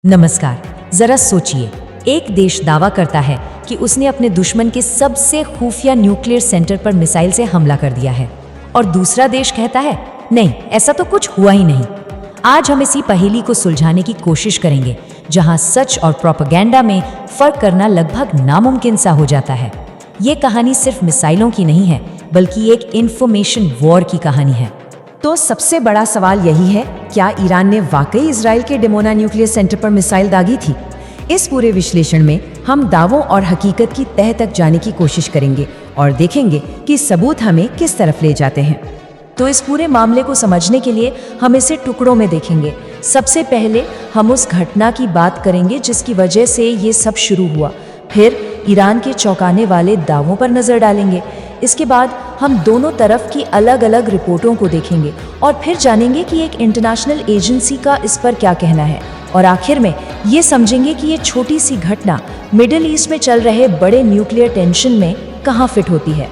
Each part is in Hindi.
नमस्कार। जरा सोचिए, एक देश दावा करता है कि उसने अपने दुश्मन के सबसे खुफिया न्यूक्लियर सेंटर पर मिसाइल से हमला कर दिया है, और दूसरा देश कहता है नहीं, ऐसा तो कुछ हुआ ही नहीं। आज हम इसी पहेली को सुलझाने की कोशिश करेंगे, जहां सच और प्रोपेगेंडा में फर्क करना लगभग नामुमकिन सा हो जाता है। ये कहानी सिर्फ मिसाइलों की नहीं है, बल्कि एक इंफॉर्मेशन वॉर की कहानी है। तो सबसे बड़ा सवाल यही है, क्या ईरान ने वाकई इजराइल के डिमोना न्यूक्लियर सेंटर पर मिसाइल दागी थी? इस पूरे विश्लेषण में हम दावों और हकीकत की तह तक जाने की कोशिश करेंगे और देखेंगे कि सबूत हमें किस तरफ ले जाते हैं। तो इस पूरे मामले को समझने के लिए हम इसे टुकड़ों में देखेंगे। सबसे पहले हम उस घटना की बात करेंगे जिसकी वजह से ये सब शुरू हुआ। फिर ईरान के चौंकाने वाले दावों पर नजर डालेंगे। इसके बाद हम दोनों तरफ की अलग अलग रिपोर्टों को देखेंगे और फिर जानेंगे कि एक इंटरनेशनल एजेंसी का इस पर क्या कहना है। और आखिर में ये समझेंगे कि ये छोटी सी घटना मिडिल ईस्ट में चल रहे बड़े न्यूक्लियर टेंशन में कहाँ फिट होती है।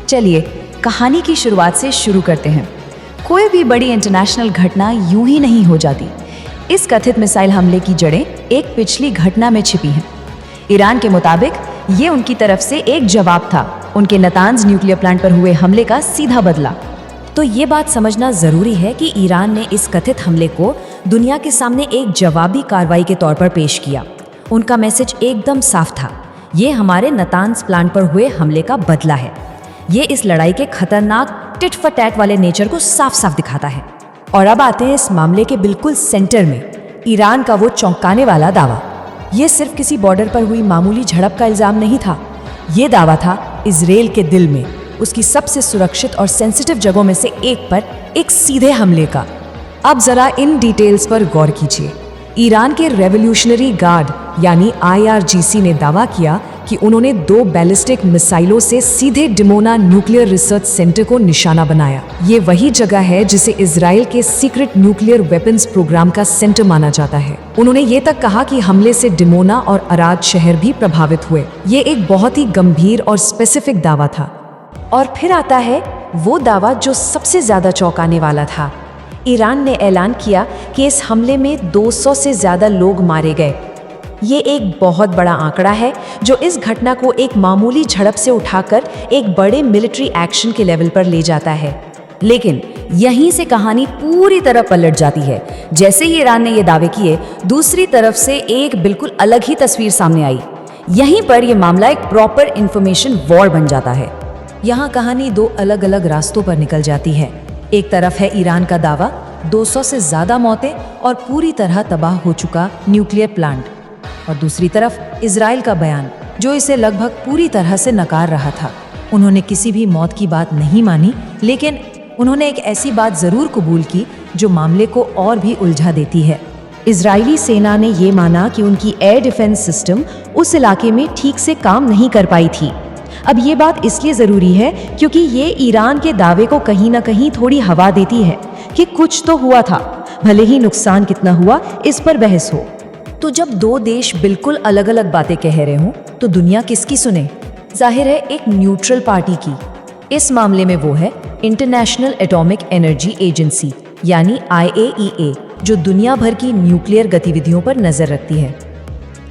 चलिए कहानी की शुरुआत से शुरू करते हैं। कोई भी बड़ी इंटरनेशनल घटना यूं ही नहीं हो जाती। इस कथित मिसाइल हमले की जड़ें एक पिछली घटना में छिपी हैं। ईरान के मुताबिक ये उनकी तरफ से एक जवाब था, उनके नतांज न्यूक्लियर प्लांट पर हुए हमले का सीधा बदला। तो ये बात समझना जरूरी है कि ईरान ने इस कथित हमले को दुनिया के सामने एक जवाबी कार्रवाई के तौर पर पेश किया। उनका मैसेज एकदम साफ था, ये हमारे नतांज प्लांट पर हुए हमले का बदला है। ये इस लड़ाई के खतरनाक टिट फॉर टैट वाले नेचर को साफ साफ दिखाता है। और अब आते हैं इस मामले के बिल्कुल सेंटर में, ईरान का वो चौंकाने वाला दावा। ये सिर्फ किसी बॉर्डर पर हुई मामूली झड़प का इल्जाम नहीं था, ये दावा था इजराइल के दिल में, उसकी सबसे सुरक्षित और सेंसिटिव जगहों में से एक पर एक सीधे हमले का। अब जरा इन डिटेल्स पर गौर कीजिए। ईरान के रेवोल्यूशनरी गार्ड यानी IRGC ने दावा किया कि उन्होंने 2 बैलिस्टिक मिसाइलों से सीधे डिमोना न्यूक्लियर रिसर्च सेंटर को निशाना बनाया। ये वही जगह है जिसे इजराइल के सीक्रेट न्यूक्लियर वेपन्स प्रोग्राम का सेंटर माना जाता है। उन्होंने ये तक कहा कि हमले से डिमोना और अराद शहर भी प्रभावित हुए। ये एक बहुत ही गंभीर और स्पेसिफिक दावा था। और फिर आता है वो दावा जो सबसे ज्यादा चौंकाने वाला था। ईरान ने ऐलान किया कि इस हमले में 200 से ज्यादा लोग मारे गए। ये एक बहुत बड़ा आंकड़ा है जो इस घटना को एक मामूली झड़प से उठाकर एक बड़े मिलिट्री एक्शन के लेवल पर ले जाता है। लेकिन यहीं से कहानी पूरी तरह पलट जाती है। जैसे ही ईरान ने ये दावे किए, दूसरी तरफ से एक बिल्कुल अलग ही तस्वीर सामने आई। यहीं पर यह मामला एक प्रॉपर इंफॉर्मेशन वॉर बन जाता है। यहाँ कहानी 2 अलग अलग रास्तों पर निकल जाती है। एक तरफ है ईरान का दावा, 200 से ज्यादा मौतें और पूरी तरह तबाह हो चुका न्यूक्लियर प्लांट, और दूसरी तरफ इजराइल का बयान जो इसे लगभग पूरी तरह से नकार रहा था। उन्होंने किसी भी मौत की बात नहीं मानी, लेकिन उन्होंने एक ऐसी बात जरूर कबूल की जो मामले को और भी उलझा देती है। इजरायली सेना ने ये माना कि उनकी एयर डिफेंस सिस्टम उस इलाके में ठीक से काम नहीं कर पाई थी। अब ये बात इसलिए ज़रूरी है क्योंकि ये ईरान के दावे को कहीं ना कहीं थोड़ी हवा देती है कि कुछ तो हुआ था, भले ही नुकसान कितना हुआ इस पर बहस हो। तो जब 2 देश बिल्कुल अलग अलग बातें कह रहे हों तो दुनिया किसकी सुने? जाहिर है एक न्यूट्रल पार्टी की। इस मामले में वो है इंटरनेशनल एटॉमिक एनर्जी एजेंसी यानी IAEA, जो दुनिया भर की न्यूक्लियर गतिविधियों पर नज़र रखती है।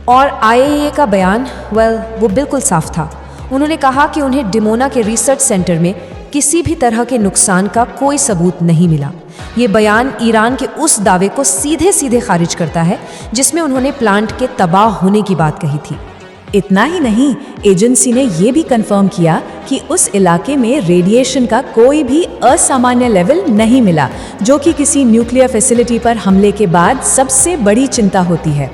और IAEA का बयान वो बिल्कुल साफ था। उन्होंने कहा कि उन्हें डिमोना के रिसर्च सेंटर में किसी भी तरह के नुकसान का कोई सबूत नहीं मिला। ये बयान ईरान के उस दावे को सीधे सीधे खारिज करता है जिसमें उन्होंने प्लांट के तबाह होने की बात कही थी। इतना ही नहीं, एजेंसी ने यह भी कंफर्म किया कि उस इलाके में रेडिएशन का कोई भी असामान्य लेवल नहीं मिला, जो कि किसी न्यूक्लियर फैसिलिटी पर हमले के बाद सबसे बड़ी चिंता होती है।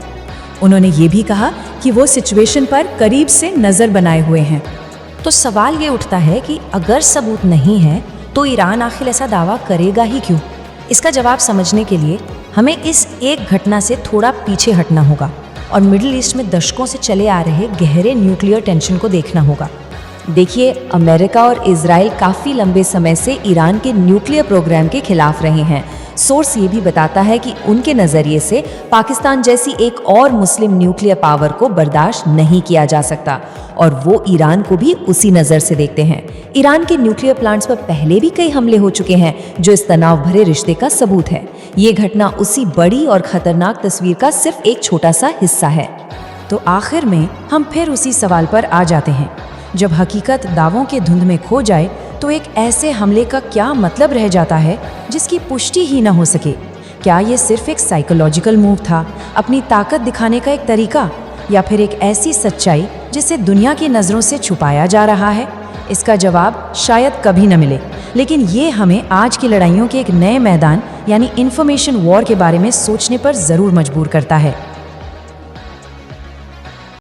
उन्होंने ये भी कहा कि वो सिचुएशन पर करीब से नज़र बनाए हुए हैं। तो सवाल ये उठता है कि अगर सबूत नहीं है तो ईरान आखिर ऐसा दावा करेगा ही क्यों? इसका जवाब समझने के लिए हमें इस एक घटना से थोड़ा पीछे हटना होगा और मिडिल ईस्ट में दशकों से चले आ रहे गहरे न्यूक्लियर टेंशन को देखना होगा। देखिए, अमेरिका और इजराइल काफ़ी लंबे समय से ईरान के न्यूक्लियर प्रोग्राम के खिलाफ रहे हैं। सोर्स ये भी बताता है कि उनके नजरिए से पाकिस्तान जैसी एक और मुस्लिम न्यूक्लियर पावर को बर्दाश्त नहीं किया जा सकता और वो ईरान को भी उसी नजर से देखते हैं। ईरान के न्यूक्लियर प्लांट्स पर पहले भी कई हमले हो चुके हैं जो इस तनाव भरे रिश्ते का सबूत है। ये घटना उसी बड़ी और खतरनाक तस्वीर का सिर्फ एक छोटा सा हिस्सा है। तो आखिर में हम फिर उसी सवाल पर आ जाते हैं, जब हकीकत दावों के धुंध में खो जाए तो एक ऐसे हमले का क्या मतलब रह जाता है जिसकी पुष्टि ही न हो सके? क्या ये सिर्फ एक साइकोलॉजिकल मूव था, अपनी ताकत दिखाने का एक तरीका, या फिर एक ऐसी सच्चाई जिसे दुनिया की नज़रों से छुपाया जा रहा है? इसका जवाब शायद कभी न मिले, लेकिन ये हमें आज की लड़ाइयों के एक नए मैदान यानी इंफॉर्मेशन वॉर के बारे में सोचने पर ज़रूर मजबूर करता है।